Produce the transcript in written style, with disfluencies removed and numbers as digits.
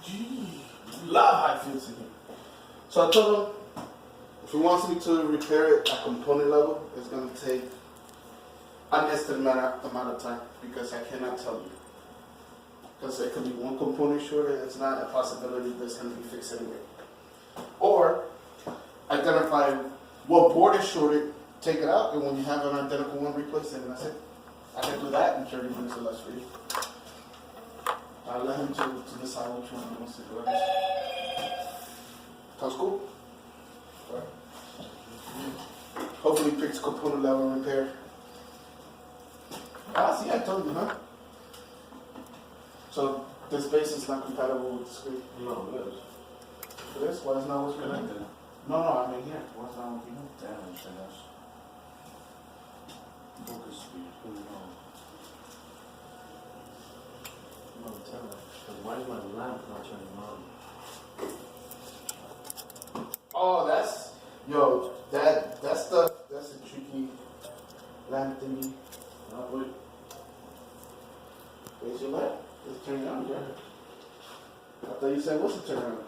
Gee, love high fields in here. So I told him, if he wants me to repair it at component level, it's going to take an estimated amount of time because I cannot tell you. Because there could be one component shorted, it's not a possibility that's going to be fixed anyway. Or identify what board is shorted, take it out, and when you have an identical one, replace it, and that's it. I can do that in 30 minutes or less for you. I'll let him to decide which one he wants to do. Sounds cool? Right. Hopefully he picks component level repair. Ah, see, I told you, huh? So this base is not compatible with the screen. No, it is. It is? Why is not what's connected? No, I mean here. What's not working here? Damn, that's focus speed. Who knows? No, tell me. Because why is my lamp not turning on? Oh, that's a tricky lamp thingy. Oh, wait. Where's your lamp? It's turning on, yeah. I thought you said what's it turning on?